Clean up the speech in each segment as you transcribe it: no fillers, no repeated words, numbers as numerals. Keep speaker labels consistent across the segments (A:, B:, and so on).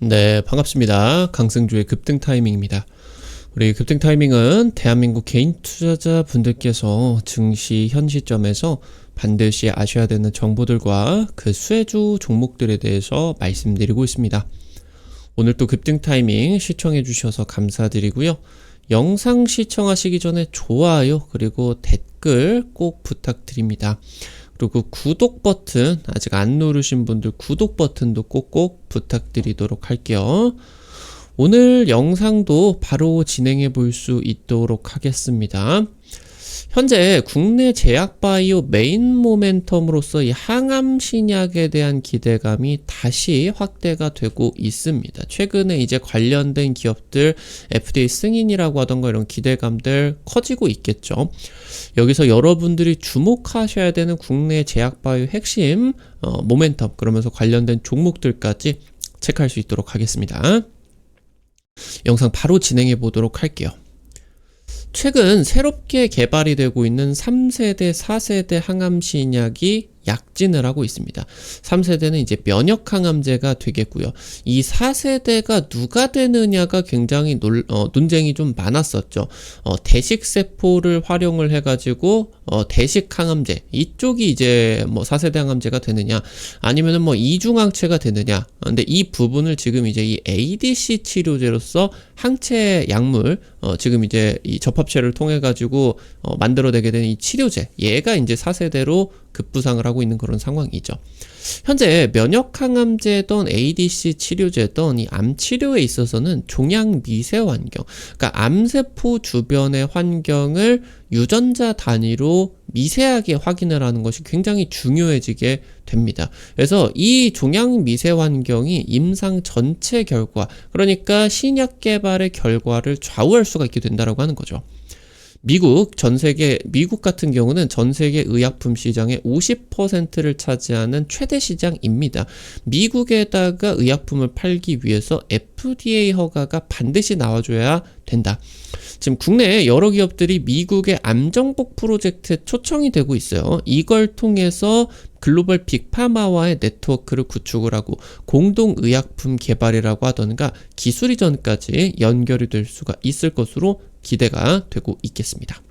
A: 네, 반갑습니다. 강승주의 급등 타이밍입니다. 우리 급등 타이밍은 대한민국 개인 투자자 분들께서 증시 현 시점에서 반드시 아셔야 되는 정보들과 그 수혜주 종목들에 대해서 말씀드리고 있습니다. 오늘 또 급등 타이밍 시청해 주셔서 감사드리고요. 영상 시청하시기 전에 좋아요 그리고 댓글 꼭 부탁드립니다. 그리고 구독 버튼 아직 안 누르신 분들 구독 버튼도 꼭꼭 부탁드리도록 할게요. 오늘 영상도 바로 진행해 볼 수 있도록 하겠습니다. 현재 국내 제약바이오 메인 모멘텀으로서 이 항암 신약에 대한 기대감이 다시 확대가 되고 있습니다. 최근에 이제 관련된 기업들 FDA 승인이라고 하던가 이런 기대감들 커지고 있겠죠. 여기서 여러분들이 주목하셔야 되는 국내 제약바이오 핵심 모멘텀 그러면서 관련된 종목들까지 체크할 수 있도록 하겠습니다. 영상 바로 진행해 보도록 할게요. 최근 새롭게 개발이 되고 있는 3세대, 4세대 항암 신약이 약진을 하고 있습니다. 3세대는 이제 면역 항암제가 되겠고요. 이 4세대가 누가 되느냐가 굉장히 논쟁이 좀 많았었죠. 대식세포를 활용을 해가지고 대식 항암제 이쪽이 이제 뭐 4세대 항암제가 되느냐 아니면은 뭐 이중항체가 되느냐. 근데 이 부분을 지금 이제 이 ADC 치료제로서 항체 약물 지금 이제 이 접합체를 통해 가지고 만들어내게 된 이 치료제 얘가 이제 4세대로 급부상을 하고 있는 그런 상황이죠. 현재 면역항암제든 ADC 치료제든 이 암치료에 있어서는 종양 미세 환경, 그러니까 암세포 주변의 환경을 유전자 단위로 미세하게 확인을 하는 것이 굉장히 중요해지게 됩니다. 그래서 이 종양 미세 환경이 임상 전체 결과, 그러니까 신약 개발의 결과를 좌우할 수가 있게 된다라고 하는 거죠. 미국 같은 경우는 전 세계 의약품 시장의 50%를 차지하는 최대 시장입니다. 미국에다가 의약품을 팔기 위해서 FDA 허가가 반드시 나와줘야 된다. 지금 국내에 여러 기업들이 미국의 암정복 프로젝트에 초청이 되고 있어요. 이걸 통해서 글로벌 빅파마와의 네트워크를 구축을 하고 공동 의약품 개발이라고 하던가 기술 이전까지 연결이 될 수가 있을 것으로 기대가 되고 있겠습니다.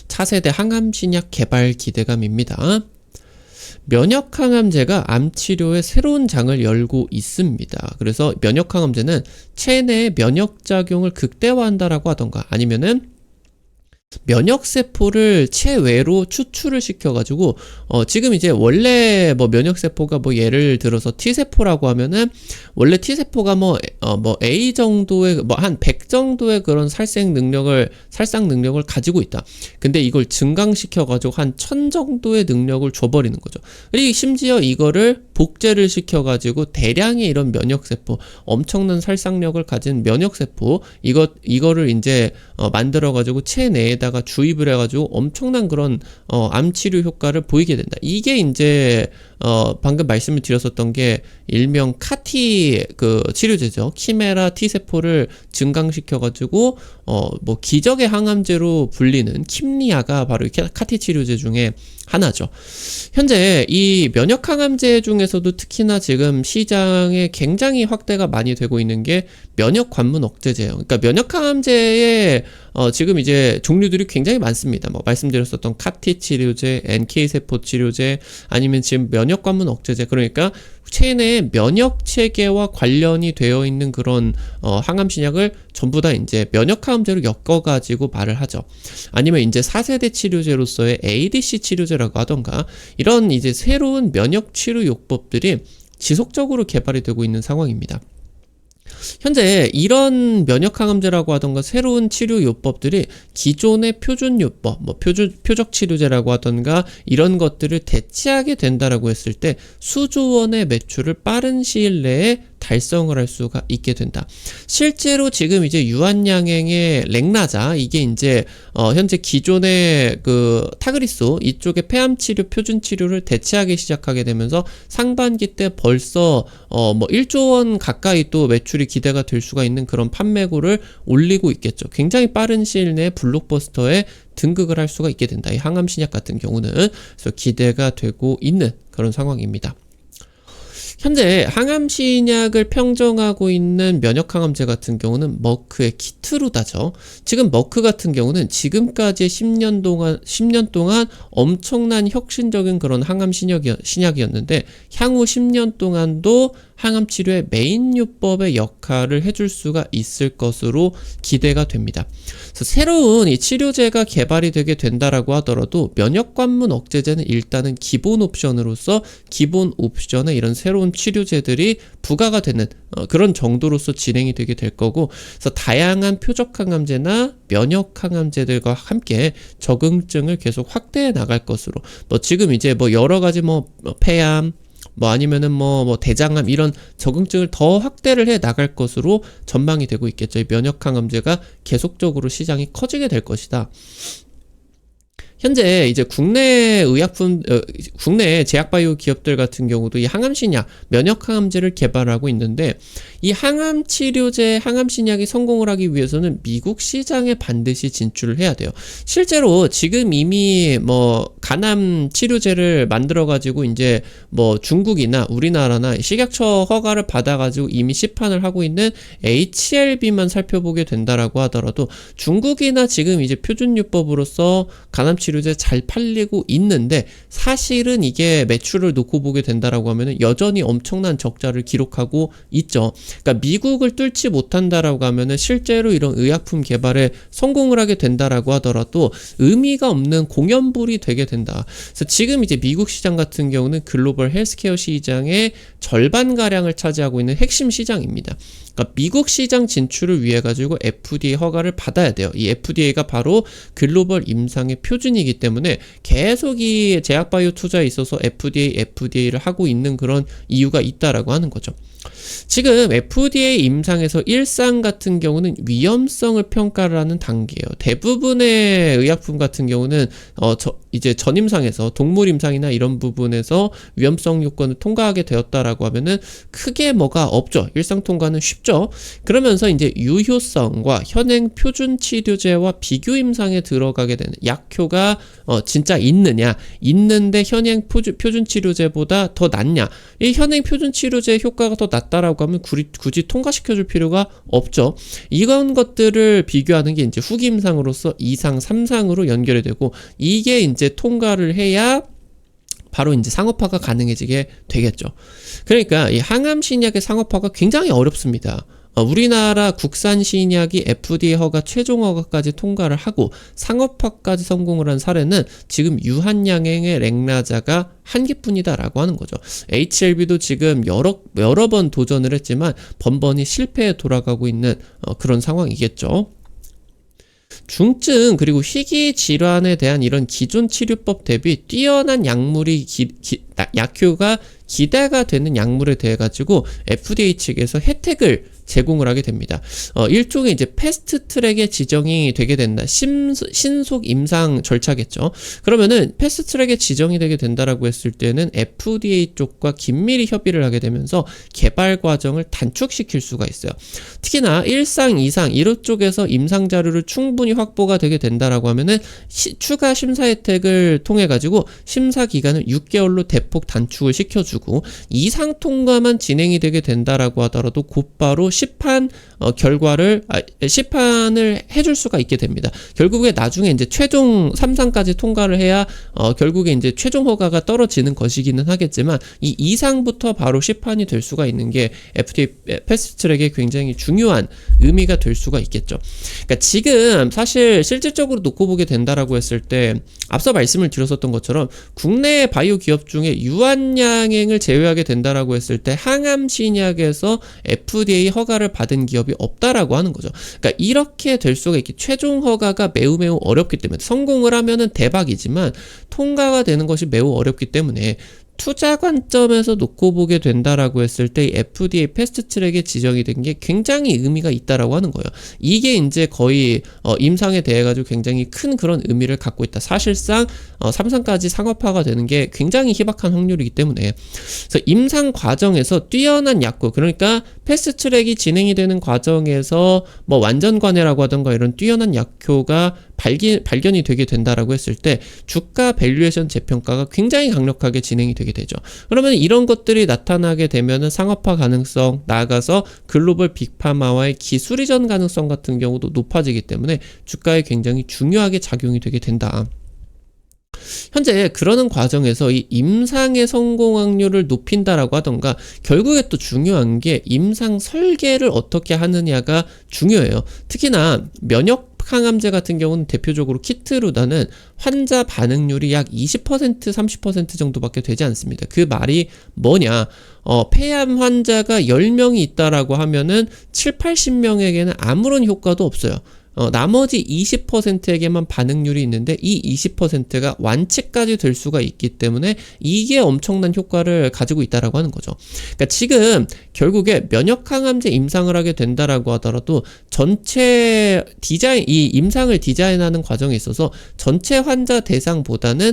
A: 차세대 항암 신약 개발 기대감입니다. 면역항암제가 암치료에 새로운 장을 열고 있습니다. 그래서 면역항암제는 체내의 면역작용을 극대화한다라고 하던가 아니면은 면역세포를 체외로 추출을 시켜가지고 지금 이제 원래 뭐 면역세포가 뭐 예를 들어서 T세포라고 하면은 원래 T세포가 뭐 A 정도의 뭐 한 100 정도의 그런 살상 능력을 가지고 있다. 근데 이걸 증강시켜가지고 한 1000 정도의 능력을 줘버리는 거죠. 그리고 심지어 이거를 복제를 시켜가지고 대량의 이런 면역세포, 엄청난 살상력을 가진 면역세포 이거를 이제 만들어가지고 체내에다가 주입을 해가지고 엄청난 그런 암치료 효과를 보이게 된다. 이게 이제 방금 말씀을 드렸었던 게 일명 카티 그 치료제죠. 키메라 T세포를 증강시켜가지고 뭐 기적의 항암제로 불리는 킴리아가 바로 카티 치료제 중에 하나죠. 현재 이 면역 항암제 중에서도 특히나 지금 시장에 굉장히 확대가 많이 되고 있는 게 면역 관문 억제제예요. 그러니까 면역 항암제의 지금 이제 종류들이 굉장히 많습니다. 뭐 말씀드렸었던 카티 치료제, NK 세포 치료제, 아니면 지금 면역 관문 억제제, 그러니까 체내의 면역 체계와 관련이 되어 있는 그런 항암 신약을 전부 다 이제 면역 항암제로 엮어가지고 말을 하죠. 아니면 이제 4세대 치료제로서의 ADC 치료제라고 하던가 이런 이제 새로운 면역 치료 요법들이 지속적으로 개발이 되고 있는 상황입니다. 현재 이런 면역항암제라고 하던가 새로운 치료 요법들이 기존의 표준 요법, 뭐 표적 치료제라고 하던가 이런 것들을 대체하게 된다라고 했을 때 수조 원의 매출을 빠른 시일 내에 달성을 할 수가 있게 된다. 실제로 지금 이제 유한양행의 렉나자 이게 이제 현재 기존의 그 타그리소 이쪽의 폐암 치료 표준 치료를 대체하기 시작하게 되면서 상반기 때 벌써 뭐 1조 원 가까이 또 매출이 기대가 될 수가 있는 그런 판매고를 올리고 있겠죠. 굉장히 빠른 시일 내에 블록버스터에 등극을 할 수가 있게 된다. 이 항암 신약 같은 경우는 그래서 기대가 되고 있는 그런 상황입니다. 현재 항암 신약을 평정하고 있는 면역항암제 같은 경우는 머크의 키트루다죠. 지금 머크 같은 경우는 지금까지 10년 동안 엄청난 혁신적인 그런 항암 신약이었는데 향후 10년 동안도 항암 치료의 메인 요법의 역할을 해줄 수가 있을 것으로 기대가 됩니다. 그래서 새로운 이 치료제가 개발이 되게 된다라고 하더라도 면역 관문 억제제는 일단은 기본 옵션으로서 기본 옵션에 이런 새로운 치료제들이 부과가 되는 그런 정도로서 진행이 되게 될 거고, 그래서 다양한 표적 항암제나 면역 항암제들과 함께 적응증을 계속 확대해 나갈 것으로, 지금 이제 여러 가지 폐암 아니면은 대장암 이런 적응증을 더 확대를 해 나갈 것으로 전망이 되고 있겠죠. 이 면역 항암제가 계속적으로 시장이 커지게 될 것이다. 현재 이제 국내 제약바이오 기업들 같은 경우도 이 항암신약, 면역항암제를 개발하고 있는데, 이 항암치료제, 항암신약이 성공을 하기 위해서는 미국 시장에 반드시 진출을 해야 돼요. 실제로 지금 이미 간암 치료제를 만들어가지고 이제 중국이나 우리나라나 식약처 허가를 받아가지고 이미 시판을 하고 있는 HLB만 살펴보게 된다라고 하더라도 중국이나 지금 이제 표준요법으로서 간암 치료제 잘 팔리고 있는데, 사실은 이게 매출을 놓고 보게 된다라고 하면은 여전히 엄청난 적자를 기록하고 있죠. 그러니까 미국을 뚫지 못한다라고 하면은 실제로 이런 의약품 개발에 성공을 하게 된다라고 하더라도 의미가 없는 공연불이 되게 된다. 그래서 지금 이제 미국 시장 같은 경우는 글로벌 헬스케어 시장의 절반가량을 차지하고 있는 핵심 시장입니다. 그러니까 미국 시장 진출을 위해 가지고 FDA 허가를 받아야 돼요. 이 FDA가 바로 글로벌 임상의 표준이기 때문에 계속 이 제약바이오 투자에 있어서 FDA를 하고 있는 그런 이유가 있다라고 하는 거죠. 지금 FDA 임상에서 1상 같은 경우는 위험성을 평가를 하는 단계예요. 대부분의 의약품 같은 경우는 이제 전임상에서 동물 임상이나 이런 부분에서 위험성 요건을 통과하게 되었다라고 하면은 크게 뭐가 없죠. 1상 통과는 쉽죠. 그러면서 이제 유효성과 현행 표준 치료제와 비교 임상에 들어가게 되는 약효가 진짜 있는데 현행 표준 치료제보다 더 낫냐? 이 현행 표준 치료제 효과가 더 낫다라고 하면 굳이 통과시켜줄 필요가 없죠. 이런 것들을 비교하는 게 이제 후기 임상으로서 2상, 3상으로 연결이 되고, 이게 이제 통과를 해야 바로 이제 상업화가 가능해지게 되겠죠. 그러니까 이 항암 신약의 상업화가 굉장히 어렵습니다. 우리나라 국산 신약이 FDA 허가 최종 허가까지 통과를 하고 상업화까지 성공을 한 사례는 지금 유한양행의 렉나자가 한 개뿐이다라고 하는 거죠. HLB도 지금 여러 번 도전을 했지만 번번이 실패에 돌아가고 있는 그런 상황이겠죠. 중증 그리고 희귀 질환에 대한 이런 기존 치료법 대비 뛰어난 약효가 기대가 되는 약물에 대해 가지고 FDA 측에서 혜택을 제공을 하게 됩니다. 일종의 이제 패스트 트랙에 지정이 되게 된다. 신속 임상 절차겠죠. 그러면은 패스트 트랙에 지정이 되게 된다라고 했을 때는 FDA 쪽과 긴밀히 협의를 하게 되면서 개발 과정을 단축시킬 수가 있어요. 특히나 1상, 2상 이런 쪽에서 임상 자료를 충분히 확보가 되게 된다라고 하면은 추가 심사 혜택을 통해 가지고 심사 기간을 6개월로 대폭 단축을 시켜주고, 2상 통과만 진행이 되게 된다라고 하더라도 곧바로 시판을 해줄 수가 있게 됩니다. 결국에 나중에 이제 최종 3상까지 통과를 해야 결국에 이제 최종 허가가 떨어지는 것이기는 하겠지만, 이 2상부터 바로 시판이 될 수가 있는 게 FDA 패스트트랙에 굉장히 중요한 의미가 될 수가 있겠죠. 그러니까 지금 사실 실질적으로 놓고 보게 된다라고 했을 때 앞서 말씀을 드렸었던 것처럼 국내 바이오 기업 중에 유한양행을 제외하게 된다라고 했을 때 항암 신약에서 FDA 허가를 받은 기업이 없다라고 하는 거죠. 그러니까 이렇게 될 수가 있기, 최종 허가가 매우 어렵기 때문에, 성공을 하면은 대박이지만 통과가 되는 것이 매우 어렵기 때문에 투자 관점에서 놓고 보게 된다라고 했을 때 FDA 패스트트랙에 지정이 된 게 굉장히 의미가 있다라고 하는 거예요. 이게 이제 거의 임상에 대해 가지고 굉장히 큰 그런 의미를 갖고 있다. 사실상 3상까지 상업화가 되는 게 굉장히 희박한 확률이기 때문에, 그래서 임상 과정에서 뛰어난 약국, 그러니까 패스트트랙이 진행이 되는 과정에서 완전 관해라고 하던가 이런 뛰어난 약효가 발견이 되게 된다라고 했을 때 주가 밸류에이션 재평가가 굉장히 강력하게 진행이 되게 되죠. 그러면 이런 것들이 나타나게 되면은 상업화 가능성, 나아가서 글로벌 빅파마와의 기술 이전 가능성 같은 경우도 높아지기 때문에 주가에 굉장히 중요하게 작용이 되게 된다. 현재 그러는 과정에서 이 임상의 성공 확률을 높인다라고 하던가, 결국에 또 중요한 게 임상 설계를 어떻게 하느냐가 중요해요. 특히나 면역 항암제 같은 경우는 대표적으로 키트루다는 환자 반응률이 약 20%, 30% 정도밖에 되지 않습니다. 그 말이 뭐냐? 폐암 환자가 10명이 있다라고 하면은 7, 80명에게는 아무런 효과도 없어요. 나머지 20%에게만 반응률이 있는데 이 20%가 완치까지 될 수가 있기 때문에 이게 엄청난 효과를 가지고 있다라고 하는 거죠. 그러니까 지금 결국에 면역항암제 임상을 하게 된다라고 하더라도 전체 이 임상을 디자인하는 과정에 있어서 전체 환자 대상보다는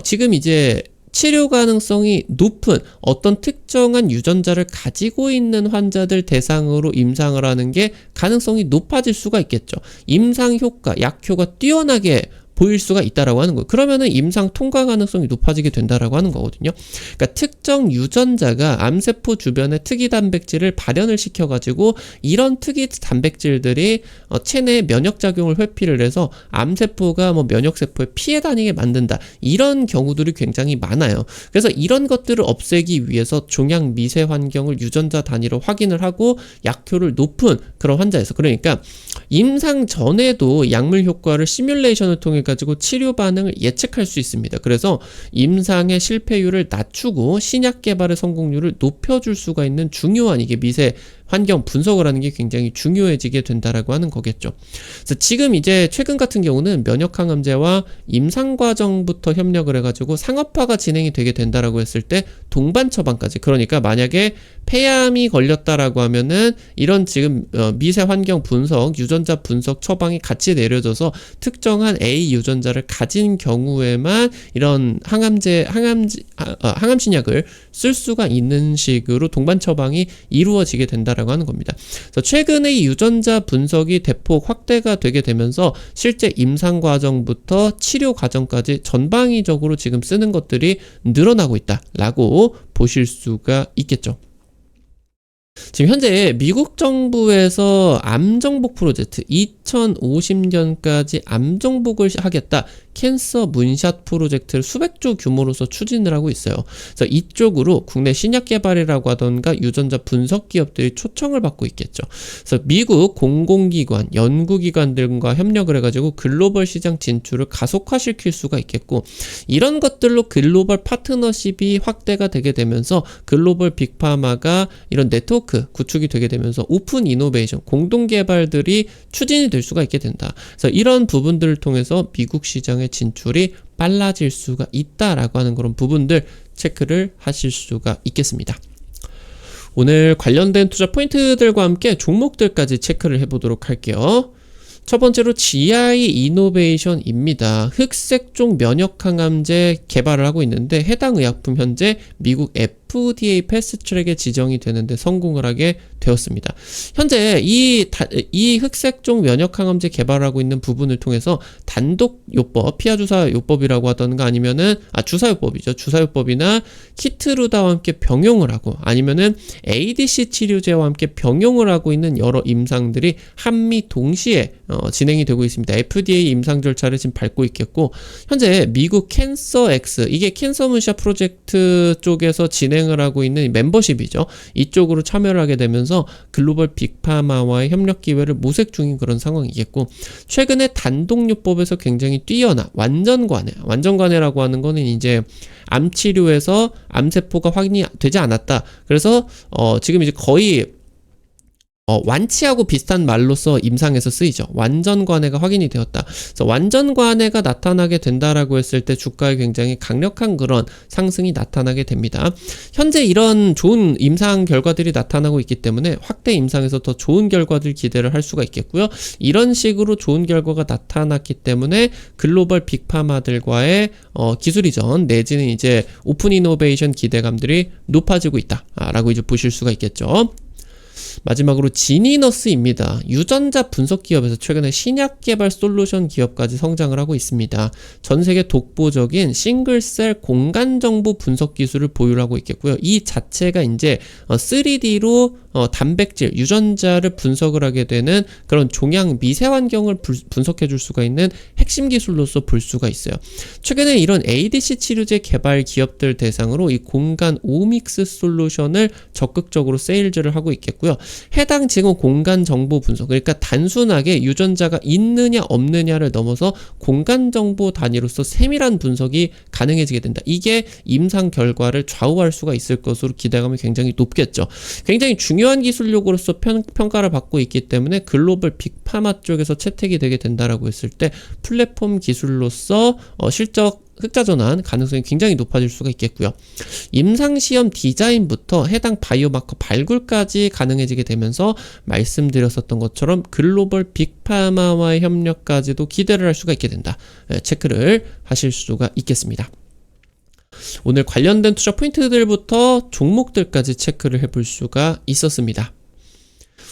A: 지금 이제 치료 가능성이 높은 어떤 특정한 유전자를 가지고 있는 환자들 대상으로 임상을 하는 게 가능성이 높아질 수가 있겠죠. 임상 효과, 약효가 뛰어나게 보일 수가 있다라고 하는 거예요. 그러면은 임상 통과 가능성이 높아지게 된다라고 하는 거거든요. 그러니까 특정 유전자가 암세포 주변에 특이 단백질을 발현을 시켜가지고 이런 특이 단백질들이 체내에 면역 작용을 회피를 해서 암세포가 면역세포에 피해 다니게 만든다. 이런 경우들이 굉장히 많아요. 그래서 이런 것들을 없애기 위해서 종양 미세 환경을 유전자 단위로 확인을 하고 약효를 높은 그런 환자에서, 그러니까 임상 전에도 약물 효과를 시뮬레이션을 통해 가지고 치료 반응을 예측할 수 있습니다. 그래서 임상의 실패율을 낮추고 신약 개발의 성공률을 높여줄 수가 있는 중요한 이게 미세 환경 분석을 하는 게 굉장히 중요해지게 된다라고 하는 거겠죠. 그래서 지금 이제 최근 같은 경우는 면역항암제와 임상 과정부터 협력을 해가지고 상업화가 진행이 되게 된다라고 했을 때 동반 처방까지, 그러니까 만약에 폐암이 걸렸다라고 하면은 이런 지금 미세 환경 분석, 유전자 분석 처방이 같이 내려져서 특정한 A 유전자를 가진 경우에만 이런 항암신약을 쓸 수가 있는 식으로 동반 처방이 이루어지게 된다라고 하는 겁니다. 그래서 최근에 이 유전자 분석이 대폭 확대가 되게 되면서 실제 임상 과정부터 치료 과정까지 전방위적으로 지금 쓰는 것들이 늘어나고 있다라고 보실 수가 있겠죠. 지금 현재 미국 정부에서 암정복 프로젝트 2050년까지 암정복을 하겠다, 캔서 문샷 프로젝트를 수백조 규모로서 추진을 하고 있어요. 그래서 이쪽으로 국내 신약 개발이라고 하던가 유전자 분석 기업들이 초청을 받고 있겠죠. 그래서 미국 공공기관, 연구기관들과 협력을 해가지고 글로벌 시장 진출을 가속화시킬 수가 있겠고, 이런 것들로 글로벌 파트너십이 확대가 되게 되면서 글로벌 빅파마가 이런 네트워크 구축이 되게 되면서 오픈 이노베이션, 공동 개발들이 추진이 될 수가 있게 된다. 그래서 이런 부분들을 통해서 미국 시장의 진출이 빨라질 수가 있다라고 하는 그런 부분들 체크를 하실 수가 있겠습니다. 오늘 관련된 투자 포인트들과 함께 종목들까지 체크를 해보도록 할게요. 첫 번째로 GI 이노베이션입니다. 흑색종 면역항암제 개발을 하고 있는데 해당 의약품 현재 미국 FDA 패스트트랙에 지정이 되는데 성공을 하게 되었습니다. 현재 이 흑색종 면역항암제 개발을 하고 있는 부분을 통해서 단독요법, 피하주사요법이라고 하던가 아니면은 주사요법이죠. 주사요법이나 키트루다와 함께 병용을 하고 아니면은 ADC 치료제와 함께 병용을 하고 있는 여러 임상들이 한미 동시에 진행이 되고 있습니다. FDA 임상 절차를 지금 밟고 있겠고, 현재 미국 캔서X, 이게 캔서 문샷 프로젝트 쪽에서 진행을 하고 있는 멤버십이죠. 이쪽으로 참여를 하게 되면서 글로벌 빅파마와의 협력 기회를 모색 중인 그런 상황이겠고, 최근에 단독요법에서 굉장히 뛰어나 완전관해라고 하는 거는 이제 암 치료에서 암세포가 확인이 되지 않았다. 그래서 지금 이제 거의 완치하고 비슷한 말로서 임상에서 쓰이죠. 완전관해가 확인이 되었다. 그래서 완전관해가 나타나게 된다라고 했을 때 주가에 굉장히 강력한 그런 상승이 나타나게 됩니다. 현재 이런 좋은 임상 결과들이 나타나고 있기 때문에 확대 임상에서 더 좋은 결과들 기대를 할 수가 있겠고요. 이런 식으로 좋은 결과가 나타났기 때문에 글로벌 빅파마들과의 기술 이전 내지는 이제 오픈 이노베이션 기대감들이 높아지고 있다라고 이제 보실 수가 있겠죠. 마지막으로 지니너스입니다. 유전자 분석 기업에서 최근에 신약 개발 솔루션 기업까지 성장을 하고 있습니다. 전 세계 독보적인 싱글셀 공간 정보 분석 기술을 보유하고 있겠고요. 이 자체가 이제 3D로 단백질, 유전자를 분석을 하게 되는 그런 종양 미세 환경을 분석해 줄 수가 있는 핵심 기술로서 볼 수가 있어요. 최근에 이런 ADC 치료제 개발 기업들 대상으로 이 공간 오믹스 솔루션을 적극적으로 세일즈를 하고 있겠고요. 해당 지금 공간 정보 분석, 그러니까 단순하게 유전자가 있느냐 없느냐를 넘어서 공간 정보 단위로서 세밀한 분석이 가능해지게 된다. 이게 임상 결과를 좌우할 수가 있을 것으로 기대감이 굉장히 높겠죠. 굉장히 중요한 기술력으로서 평가를 받고 있기 때문에 글로벌 빅파마 쪽에서 채택이 되게 된다라고 했을 때 플랫폼 기술로서 실적 흑자 전환 가능성이 굉장히 높아질 수가 있겠고요. 임상시험 디자인부터 해당 바이오마커 발굴까지 가능해지게 되면서 말씀드렸었던 것처럼 글로벌 빅파마와의 협력까지도 기대를 할 수가 있게 된다. 체크를 하실 수가 있겠습니다. 오늘 관련된 투자 포인트들부터 종목들까지 체크를 해볼 수가 있었습니다.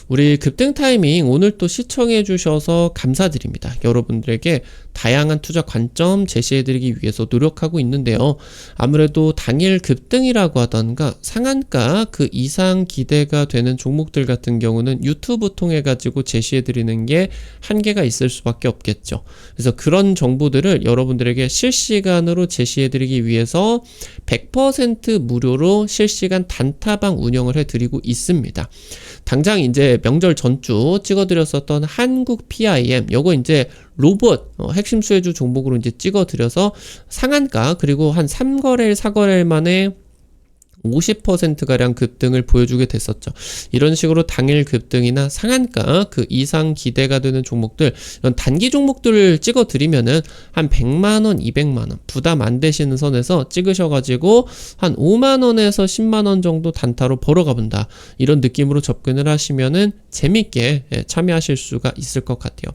A: 우리 급등 타이밍 오늘 또 시청해 주셔서 감사드립니다. 여러분들에게 다양한 투자 관점 제시해드리기 위해서 노력하고 있는데요. 아무래도 당일 급등이라고 하던가 상한가 그 이상 기대가 되는 종목들 같은 경우는 유튜브 통해 가지고 제시해드리는 게 한계가 있을 수밖에 없겠죠. 그래서 그런 정보들을 여러분들에게 실시간으로 제시해드리기 위해서 100% 무료로 실시간 단타방 운영을 해드리고 있습니다. 당장 이제 명절 전주 찍어드렸었던 한국 PIM, 요거 이제 로봇 핵심 수혜주 종목으로 이제 찍어드려서 상한가 그리고 한 3거래일 4거래일 만에 50%가량 급등을 보여주게 됐었죠. 이런 식으로 당일 급등이나 상한가 그 이상 기대가 되는 종목들, 이런 단기 종목들을 찍어드리면은 한 100만원, 200만원 부담 안 되시는 선에서 찍으셔가지고 한 5만원에서 10만원 정도 단타로 벌어가 본다. 이런 느낌으로 접근을 하시면은 재밌게 참여하실 수가 있을 것 같아요.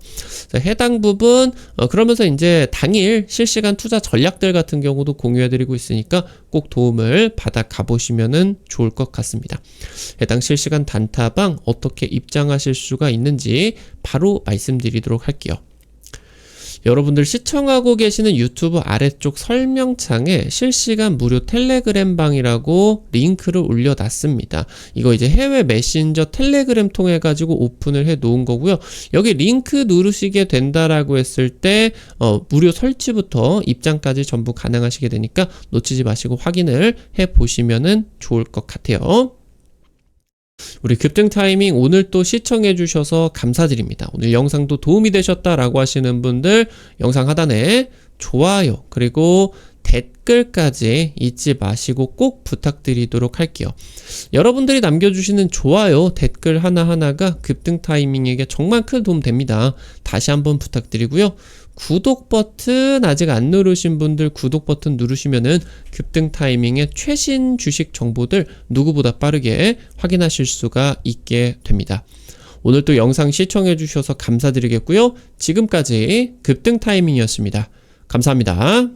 A: 해당 부분 그러면서 이제 당일 실시간 투자 전략들 같은 경우도 공유해드리고 있으니까 꼭 도움을 받아 가보시면은 좋을 것 같습니다. 해당 실시간 단타방 어떻게 입장하실 수가 있는지 바로 말씀드리도록 할게요. 여러분들 시청하고 계시는 유튜브 아래쪽 설명창에 실시간 무료 텔레그램 방이라고 링크를 올려놨습니다. 이거 이제 해외 메신저 텔레그램 통해 가지고 오픈을 해 놓은 거고요. 여기 링크 누르시게 된다라고 했을 때 무료 설치부터 입장까지 전부 가능하시게 되니까 놓치지 마시고 확인을 해 보시면은 좋을 것 같아요. 우리 급등 타이밍 오늘 또 시청해 주셔서 감사드립니다. 오늘 영상도 도움이 되셨다라고 하시는 분들 영상 하단에 좋아요 그리고 댓글까지 잊지 마시고 꼭 부탁드리도록 할게요. 여러분들이 남겨주시는 좋아요, 댓글 하나하나가 급등 타이밍에게 정말 큰 도움 됩니다. 다시 한번 부탁드리고요. 구독 버튼 아직 안 누르신 분들 구독 버튼 누르시면은 급등 타이밍의 최신 주식 정보들 누구보다 빠르게 확인하실 수가 있게 됩니다. 오늘 또 영상 시청해 주셔서 감사드리겠고요. 지금까지 급등 타이밍이었습니다. 감사합니다.